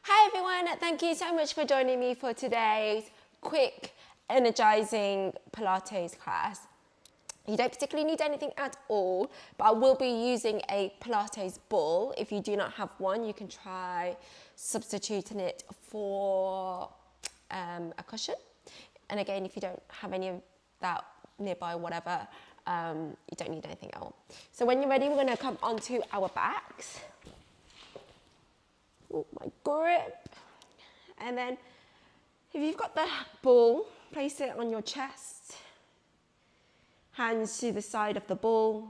Hi everyone, thank you so much for joining me for today's quick energizing Pilates class. You don't particularly need anything at all, but I will be using a Pilates ball. If you do not have one, you can try substituting it for a cushion. And again, if you don't have any of that nearby, whatever, you don't need anything else. So when you're ready, we're gonna come onto our backs. Oh, my grip. And then if you've got the ball, place it on your chest. Hands to the side of the ball.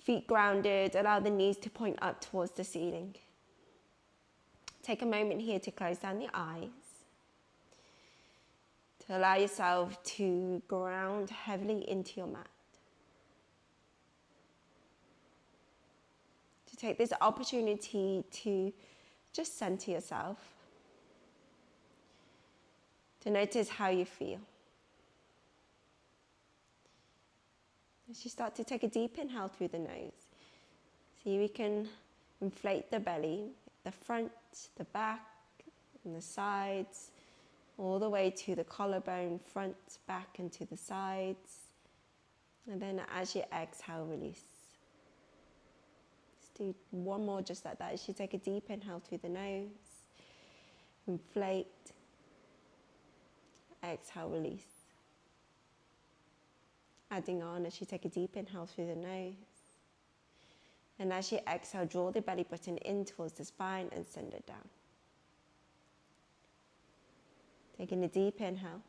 Feet grounded. Allow the knees to point up towards the ceiling. Take a moment here to close down the eyes. To allow yourself to ground heavily into your mat. To take this opportunity to just center yourself. To notice how you feel. As you start to take a deep inhale through the nose, see we can inflate the belly, the front, the back, and the sides, all the way to the collarbone, front, back, and to the sides. And then as you exhale, release. Let's do one more just like that. As you take a deep inhale through the nose, inflate, exhale, release. Adding on as you take a deep inhale through the nose. And as you exhale, draw the belly button in towards the spine and send it down. Taking a deep inhale.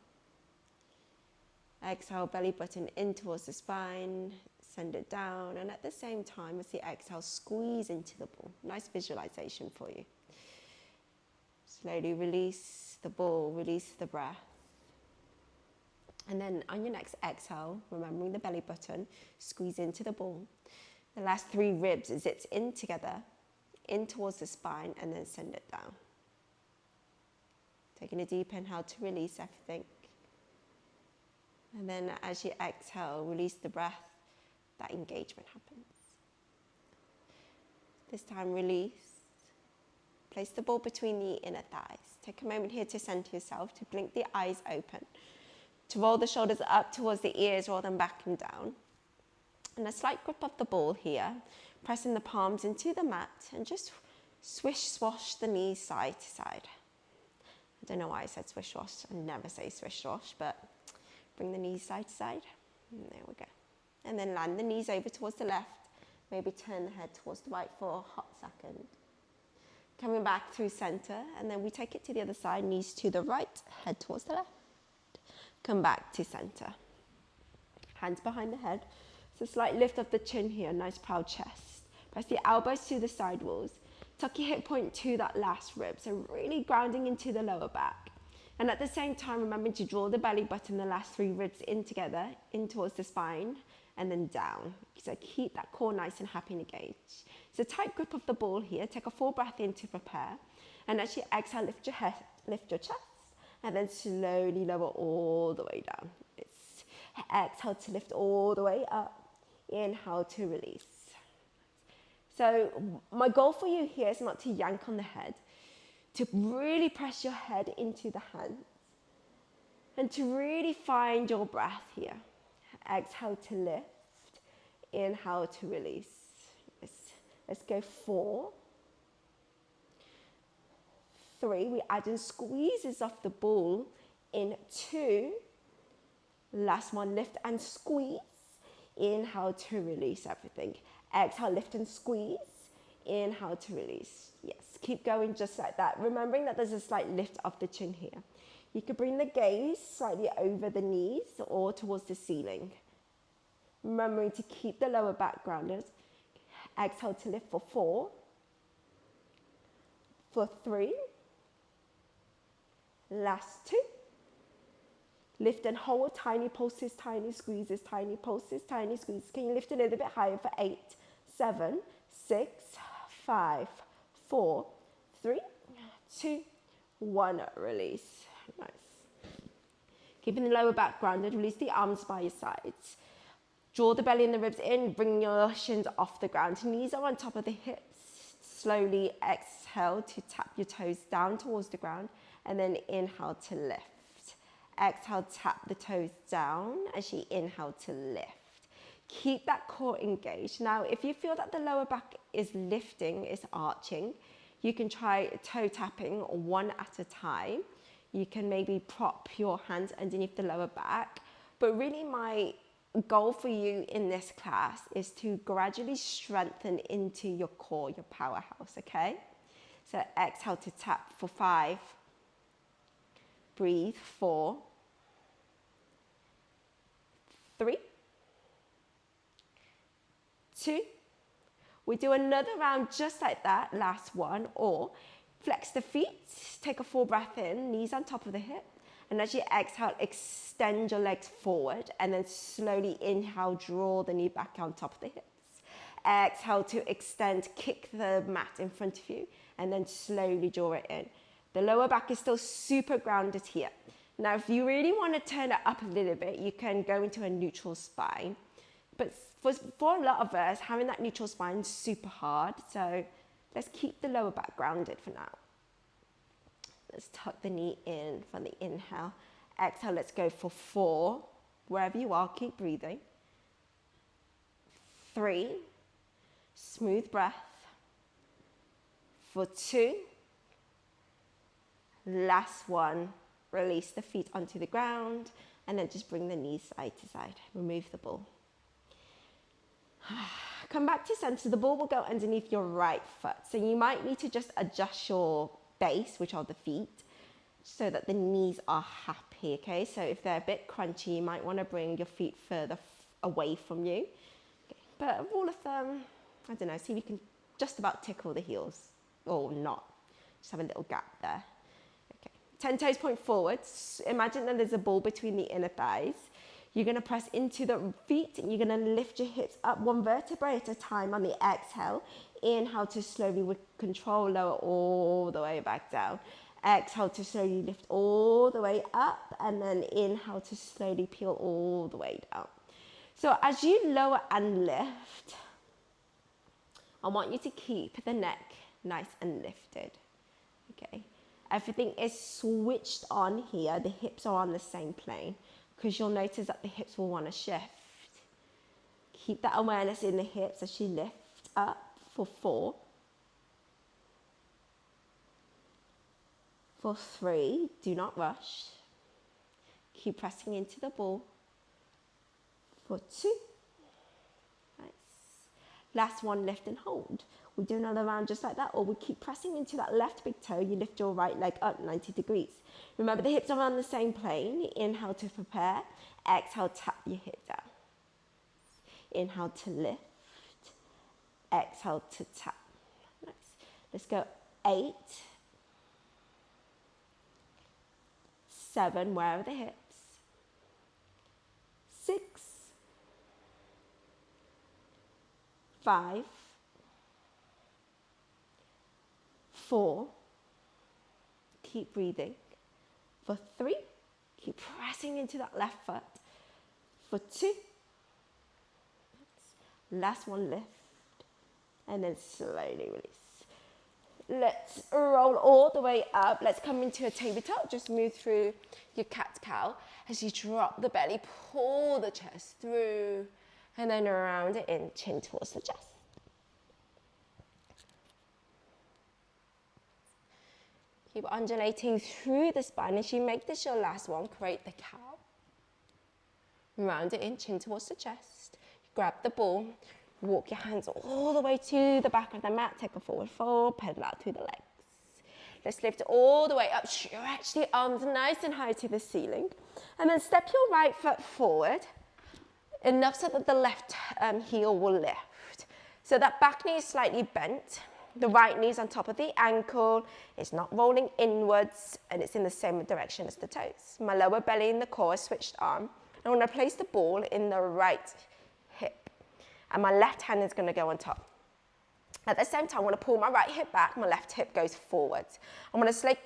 Exhale, belly button in towards the spine, send it down. And at the same time, as you exhale, squeeze into the ball. Nice visualization for you. Slowly release the ball, release the breath. And then on your next exhale, remembering the belly button, squeeze into the ball. The last 3 ribs as it's in together, in towards the spine, and then send it down. Taking a deep inhale to release everything. And then as you exhale, release the breath, that engagement happens. This time release. Place the ball between the inner thighs. Take a moment here to center yourself, to blink the eyes open. To roll the shoulders up towards the ears, roll them back and down. And a slight grip of the ball here, pressing the palms into the mat and just swish, swash the knees side to side. I don't know why I said swish, swash. I never say swish, swash, but bring the knees side to side. And there we go. And then land the knees over towards the left. Maybe turn the head towards the right for a hot second. Coming back through center, and then we take it to the other side, knees to the right, head towards the left. Come back to center. Hands behind the head. So slight lift of the chin here, nice proud chest. Press the elbows to the side walls. Tuck your hip point to that last rib. So really grounding into the lower back. And at the same time, remembering to draw the belly button, the last 3 ribs in together, in towards the spine, and then down. So keep that core nice and happy and engaged. So tight grip of the ball here. Take a full breath in to prepare. And as you exhale, lift your head, lift your chest. And then slowly lower all the way down. It's exhale to lift all the way up. Inhale to release. So my goal for you here is not to yank on the head, to really press your head into the hands and to really find your breath here. Exhale to lift. Inhale to release. Let's go 4. 3, we add in squeezes of the ball in 2. Last one, lift and squeeze. Inhale to release everything. Exhale, lift and squeeze. Inhale to release. Yes, keep going just like that. Remembering that there's a slight lift of the chin here. You could bring the gaze slightly over the knees or towards the ceiling. Remembering to keep the lower back grounded. Exhale to lift for 4. For 3. Last 2. Lift and hold, tiny pulses, tiny squeezes, tiny pulses, tiny squeezes. Can you lift a little bit higher for 8, 7, 6, 5, 4, 3, 2, 1. Release. Nice. Keeping the lower back grounded, release the arms by your sides. Draw the belly and the ribs in, bring your shins off the ground. Knees are on top of the hips. slowly exhale to tap your toes down towards the ground, and then inhale to lift. Exhale, tap the toes down as you inhale to lift. Keep that core engaged. Now, if you feel that the lower back is lifting, is arching, you can try toe tapping one at a time. You can maybe prop your hands underneath the lower back. But really my goal for you in this class is to gradually strengthen into your core, your powerhouse, okay? So exhale to tap for 5. Breathe, 4. 3. 2. We do another round just like that, last one, or flex the feet, take a full breath in, knees on top of the hip, and as you exhale, extend your legs forward, and then slowly inhale, draw the knee back on top of the hips. Exhale to extend, kick the mat in front of you, and then slowly draw it in. The lower back is still super grounded here. Now, if you really want to turn it up a little bit, you can go into a neutral spine. But for a lot of us, having that neutral spine is super hard. So let's keep the lower back grounded for now. Let's tuck the knee in for the inhale. Exhale, let's go for 4. Wherever you are, keep breathing. 3. Smooth breath. For 2. Last one. Release the feet onto the ground and then just bring the knees side to side. Remove the ball. Come back to center. The ball will go underneath your right foot. So you might need to just adjust your base, which are the feet, so that the knees are happy, okay? So if they're a bit crunchy, you might want to bring your feet further away from you. Okay. But rule of thumb, I don't know, see if you can just about tickle the heels or not. Just have a little gap there. Okay. 10 toes point forward. Imagine that there's a ball between the inner thighs. You're going to press into the feet and you're going to lift your hips up one vertebrae at a time on the exhale. Inhale to slowly, with control, lower all the way back down. Exhale to slowly lift all the way up, and then inhale to slowly peel all the way down. So as you lower and lift, I want you to keep the neck nice and lifted. Okay. Everything is switched on here. The hips are on the same plane, because you'll notice that the hips will want to shift. Keep that awareness in the hips as you lift up for 4. For 3, do not rush. Keep pressing into the ball. For 2. Nice. Last one, lift and hold. We do another round just like that, or we keep pressing into that left big toe. You lift your right leg up 90 degrees. Remember, the hips are on the same plane. Inhale to prepare. Exhale, tap your hip down. Inhale to lift. Exhale to tap. Nice. Let's go 8. 7, where are the hips? 6. 5. 4. Keep breathing. For 3, keep pressing into that left foot. For 2, last one, lift, and then slowly release. Let's roll all the way up. Let's come into a tabletop. Just move through your cat-cow. As you drop the belly, pull the chest through, and then around it in, chin towards the chest. Keep undulating through the spine. As you make this your last one, create the cow. Round it in, chin towards the chest. Grab the ball. Walk your hands all the way to the back of the mat. Take a forward fold, pedal out through the legs. Let's lift all the way up. Stretch the arms nice and high to the ceiling. And then step your right foot forward, enough so that the left heel will lift. So that back knee is slightly bent. The right knee is on top of the ankle. It's not rolling inwards, and it's in the same direction as the toes. My lower belly and the core is switched on. I want to place the ball in the right hip, and my left hand is going to go on top. At the same time, I want to pull my right hip back, my left hip goes forwards. I'm going to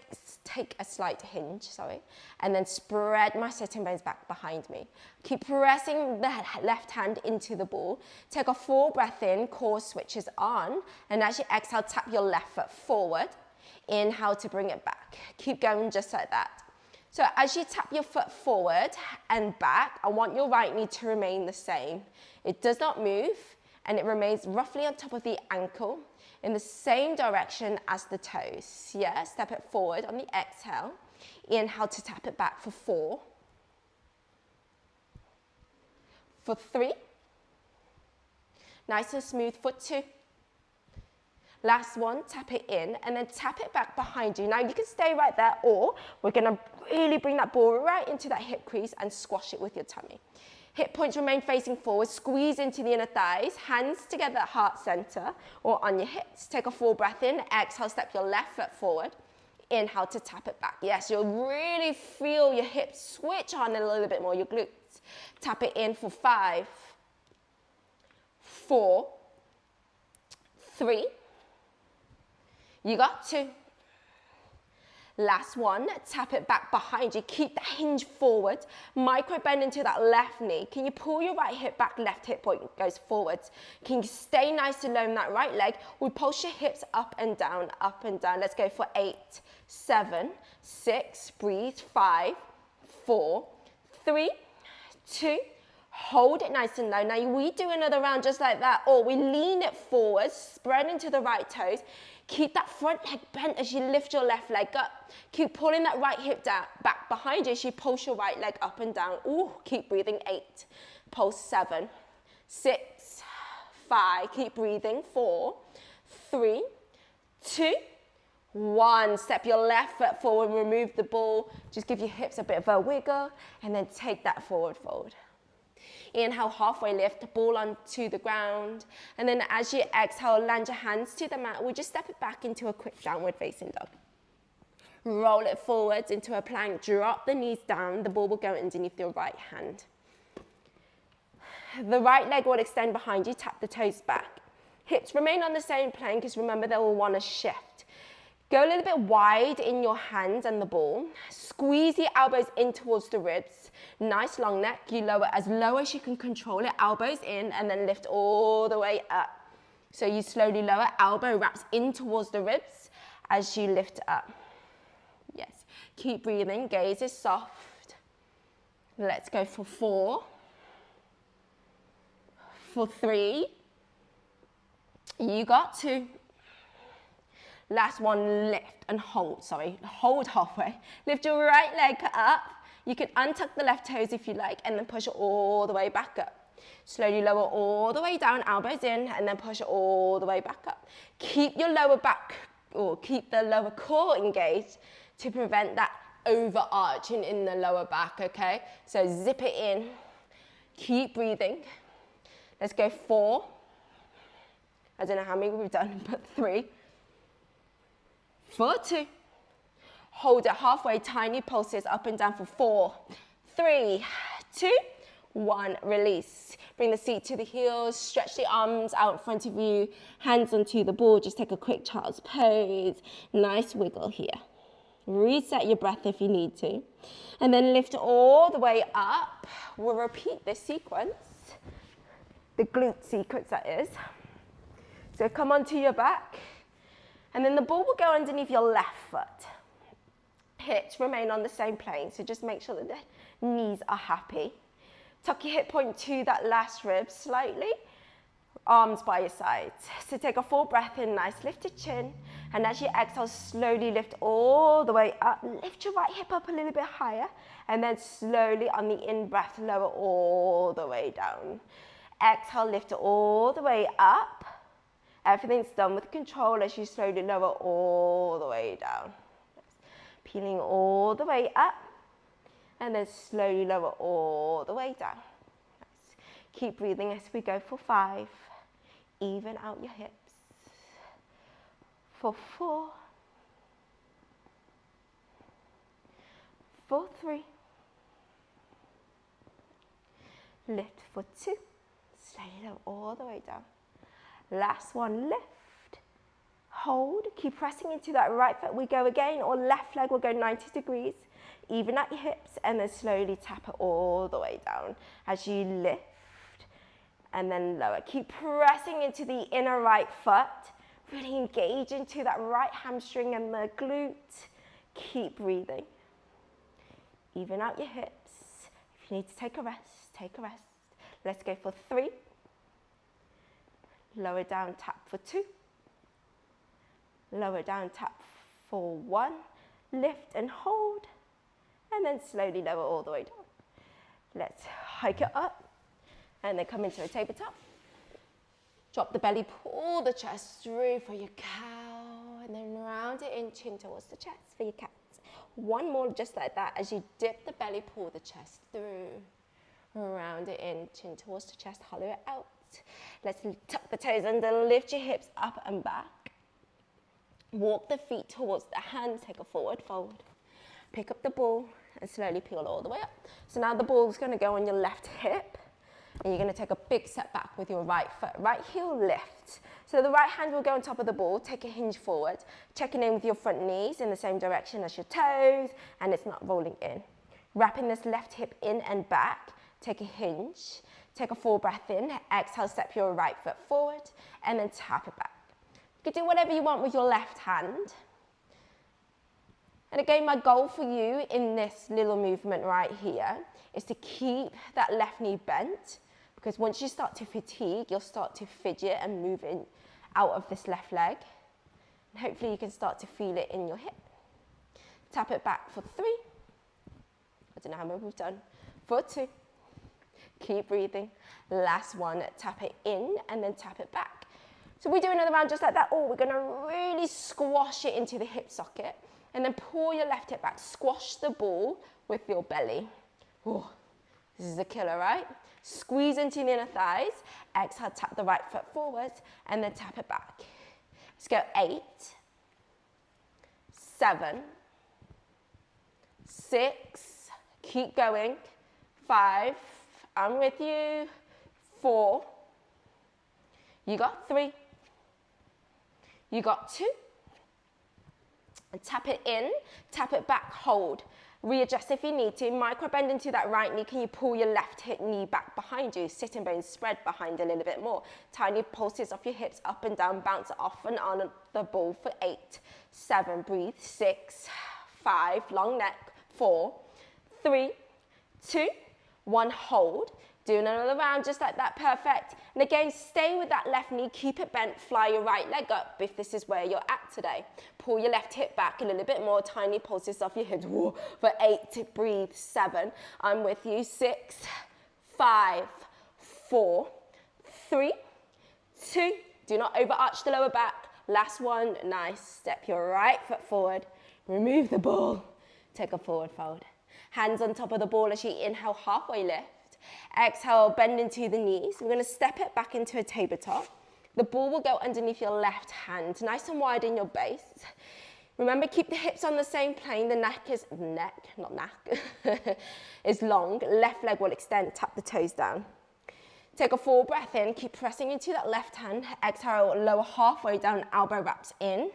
take a slight hinge, and then spread my sitting bones back behind me. Keep pressing the left hand into the ball. Take a full breath in, core switches on, and as you exhale, tap your left foot forward. Inhale to bring it back. Keep going just like that. So as you tap your foot forward and back, I want your right knee to remain the same. It does not move, and it remains roughly on top of the ankle in the same direction as the toes. Yeah, step it forward on the exhale. Inhale to tap it back for 4, for 3, nice and smooth for 2. Last one, tap it in, and then tap it back behind you. Now you can stay right there, or we're gonna really bring that ball right into that hip crease and squash it with your tummy. Hip points remain facing forward, squeeze into the inner thighs, hands together at heart center or on your hips. Take a full breath in, exhale, step your left foot forward. Inhale to tap it back. Yes, you'll really feel your hips switch on a little bit more, your glutes. Tap it in for 5, 4, 3, you got 2. Last one, tap it back behind you. Keep the hinge forward. Micro bend into that left knee. Can you pull your right hip back, left hip point goes forwards. Can you stay nice and low in that right leg? We pulse your hips up and down, up and down. Let's go for 8, 7, 6, breathe, 5, 4, 3, 2, hold it nice and low. Now we do another round just like that, or we lean it forward, spread into the right toes. Keep that front leg bent as you lift your left leg up. Keep pulling that right hip down, back behind you as you pulse your right leg up and down. Ooh, keep breathing. 8, pulse 7, 6, 5, keep breathing. 4, 3, 2, 1. Step your left foot forward, remove the ball. Just give your hips a bit of a wiggle, and then take that forward fold. Inhale, halfway lift, the ball onto the ground. And then as you exhale, land your hands to the mat. We just step it back into a quick downward facing dog. Roll it forwards into a plank. Drop the knees down. The ball will go underneath your right hand. The right leg will extend behind you. Tap the toes back. Hips remain on the same plane because remember they will want to shift. Go a little bit wide in your hands and the ball. Squeeze the elbows in towards the ribs. Nice long neck. You lower as low as you can control it. Elbows in and then lift all the way up. So you slowly lower. Elbow wraps in towards the ribs as you lift up. Yes. Keep breathing. Gaze is soft. Let's go for 4. For 3. You got 2. Last one, lift and hold, hold halfway. Lift your right leg up. You can untuck the left toes if you like, and then push it all the way back up. Slowly lower all the way down, elbows in, and then push it all the way back up. Keep your lower back, or keep the lower core engaged to prevent that overarching in the lower back, okay? So zip it in. Keep breathing. Let's go 4. I don't know how many we've done, but 3. For 2. Hold it halfway, tiny pulses up and down for 4, 3, 2, 1. Release. Bring the seat to the heels, stretch the arms out in front of you, hands onto the ball. Just take a quick child's pose. Nice wiggle here. Reset your breath if you need to. And then lift all the way up. We'll repeat this sequence, the glute sequence that is. So come onto your back. And then the ball will go underneath your left foot. Hips remain on the same plane, so just make sure that the knees are happy. Tuck your hip point to that last rib slightly. Arms by your sides. So take a full breath in, nice lifted chin. And as you exhale, slowly lift all the way up. Lift your right hip up a little bit higher. And then slowly on the in-breath, lower all the way down. Exhale, lift it all the way up. Everything's done with control as you slowly lower all the way down. Peeling all the way up, and then slowly lower all the way down. Nice. Keep breathing as we go for 5. Even out your hips. For 4. For 3. Lift for 2. Slowly lower all the way down. Last one, lift. hold, keep pressing into that right foot. We go again, or left leg will go 90 degrees. Even at your hips, and then slowly tap it all the way down as you lift and then lower. Keep pressing into the inner right foot. Really engage into that right hamstring and the glute. Keep breathing. Even out your hips. If you need to take a rest, take a rest. Let's go for 3. Lower down, tap for 2. Lower down, tap for 1. Lift and hold. And then slowly lower all the way down. Let's hike it up. And then come into a tabletop. Drop the belly, pull the chest through for your cow. And then round it in, chin towards the chest for your cat. One more just like that. As you dip the belly, pull the chest through. Round it in, chin towards the chest, hollow it out. Let's tuck the toes under, lift your hips up and back. Walk the feet towards the hands, take a forward fold. Pick up the ball and slowly peel all the way up. So now the ball's going to go on your left hip. And you're going to take a big step back with your right foot. Right heel lift. So the right hand will go on top of the ball. Take a hinge forward. Checking in with your front knees in the same direction as your toes. And it's not rolling in. Wrapping this left hip in and back. Take a hinge. Take a full breath in. Exhale, step your right foot forward. And then tap it back. You can do whatever you want with your left hand. And again, my goal for you in this little movement right here is to keep that left knee bent. Because once you start to fatigue, you'll start to fidget and move in out of this left leg. And hopefully you can start to feel it in your hip. Tap it back for 3. I don't know how many we've done. For 2. Keep breathing. Last one, tap it in and then tap it back. So we do another round just like that. Oh, we're going to really squash it into the hip socket. And then pull your left hip back. Squash the ball with your belly. Oh, this is a killer, right? Squeeze into the inner thighs. Exhale, tap the right foot forward and then tap it back. Let's go 8, 7, 6, keep going. 5, I'm with you. 4, you got 3, you got 2. And tap it in, tap it back, hold. Readjust if you need to. Micro bend into that right knee. Can you pull your left hip knee back behind you? Sitting bones spread behind a little bit more. Tiny pulses off your hips, up and down. Bounce off and on the ball for 8, 7, breathe. 6, 5, long neck. 4, 3, 2, 1, hold. Do another round just like that, perfect. And again, stay with that left knee, keep it bent, fly your right leg up if this is where you're at today. Pull your left hip back a little bit more, tiny pulses off your hips. Whoa. For 8, breathe. 7, I'm with you. 6, 5, 4, 3, 2, do not overarch the lower back. Last one, nice. Step your right foot forward, remove the ball, take a forward fold. Hands on top of the ball as you inhale, halfway lift. Exhale, bend into the knees. We're going to step it back into a tabletop. The ball will go underneath your left hand, nice and wide in your base. Remember, keep the hips on the same plane. The neck is is long. Left leg will extend, tap the toes down. Take a full breath in, keep pressing into that left hand. Exhale, lower halfway down, elbow wraps in.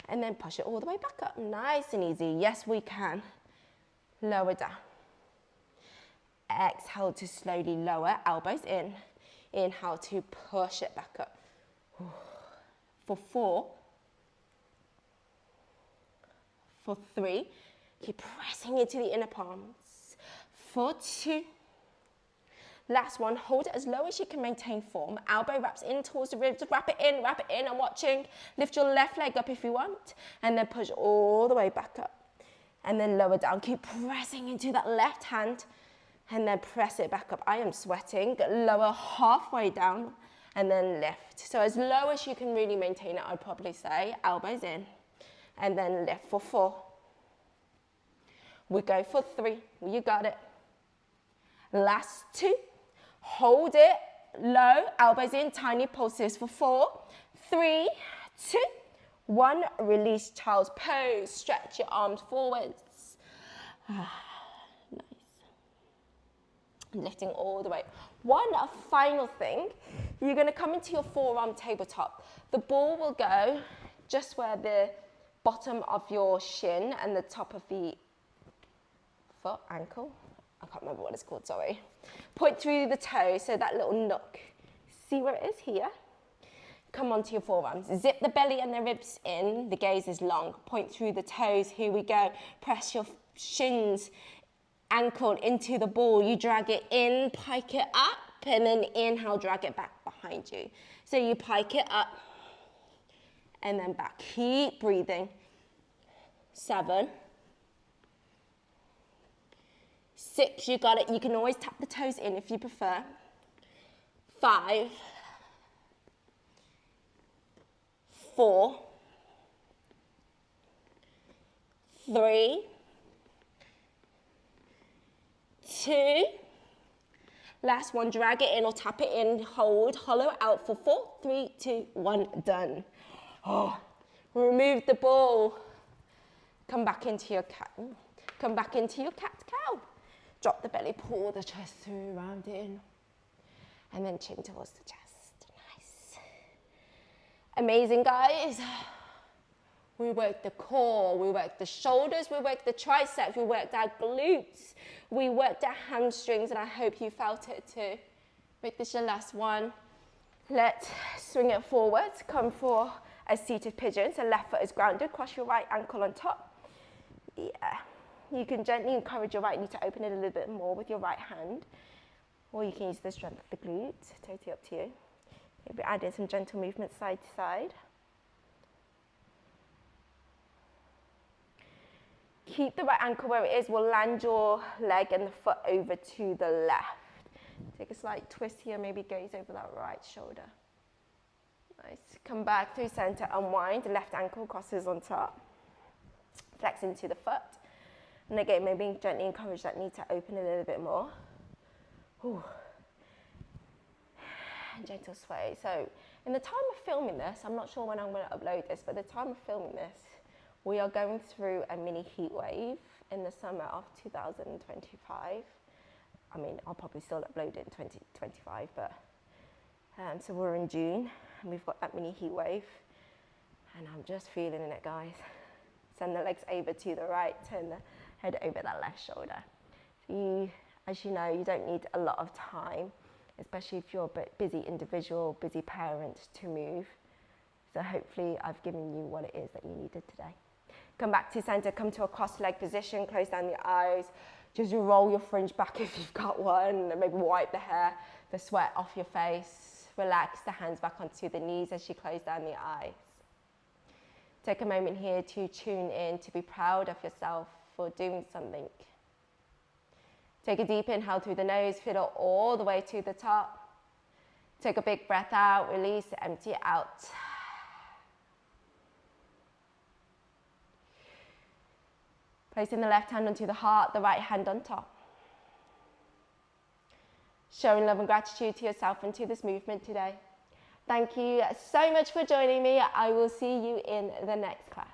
And then push it all the way back up. Nice and easy. Yes, we can. Lower down. Exhale to slowly lower, elbows in. Inhale to push it back up. For 4. For 3. Keep pressing into the inner palms. For 2. Last one, hold it as low as you can maintain form. Elbow wraps in towards the ribs. Wrap it in. I'm watching. Lift your left leg up if you want. And then push all the way back up. And then lower down. Keep pressing into that left hand. And then press it back up. I am sweating. Lower halfway down and then lift. So as low as you can really maintain it, I'd probably say. Elbows in and then lift for 4. We go for 3. You got it. Last 2. Hold it low. Elbows in. Tiny pulses for 4, 3, 2, 1. Release child's pose. Stretch your arms forwards. Lifting all the way. One final thing, you're going to come into your forearm tabletop. The ball will go just where the bottom of your shin and the top of the foot, ankle, I can't remember what it's called, sorry. Point through the toe, so that little nook. See where it is here? Come onto your forearms. Zip the belly and the ribs in. The gaze is long. Point through the toes. Here we go. Press your shins, ankle into the ball. You drag it in, pike it up, and then inhale, drag it back behind you. So you pike it up and then back. Keep breathing. 7, 6, you got it. You can always tap the toes in if you prefer. 5, 4, 3, 2, last one, drag it in or tap it in, hold, hollow out for 4, 3, 2, 1, done. Oh, remove the ball. Come back into your cat. Come back into your cat-cow. Drop the belly, pull the chest through, round it in. And then chin towards the chest. Nice. Amazing, guys. We work the core, we work the shoulders, we work the triceps, we worked our glutes, we worked our hamstrings, and I hope you felt it too. Make this your last one. Let's swing it forwards. Come for a seated pigeon. So left foot is grounded. Cross your right ankle on top. Yeah. You can gently encourage your right knee to open it a little bit more with your right hand. Or you can use the strength of the glutes. Totally up to you. Maybe add in some gentle movement side to side. Keep the right ankle where it is. We'll land your leg and the foot over to the left. Take a slight twist here, maybe gaze over that right shoulder. Nice. Come back through center, unwind. Left ankle crosses on top. Flex into the foot. And again, maybe gently encourage that knee to open a little bit more. Ooh. Gentle sway. So in the time of filming this, I'm not sure when I'm going to upload this, but the time of filming this, we are going through a mini heat wave in the summer of 2025. I mean, I'll probably still upload it in 2025, but so we're in June and we've got that mini heat wave and I'm just feeling it, guys. Send the legs over to the right, turn the head over that left shoulder. You, as you know, you don't need a lot of time, especially if you're a busy individual, busy parent, to move. So hopefully I've given you what it is that you needed today. Come back to center, come to a cross-leg position, close down the eyes. Just roll your fringe back if you've got one, maybe wipe the hair, the sweat off your face. Relax the hands back onto the knees as you close down the eyes. Take a moment here to tune in, to be proud of yourself for doing something. Take a deep inhale through the nose, fill it all the way to the top. Take a big breath out, release, empty out. Placing the left hand onto the heart, the right hand on top. Showing love and gratitude to yourself and to this movement today. Thank you so much for joining me. I will see you in the next class.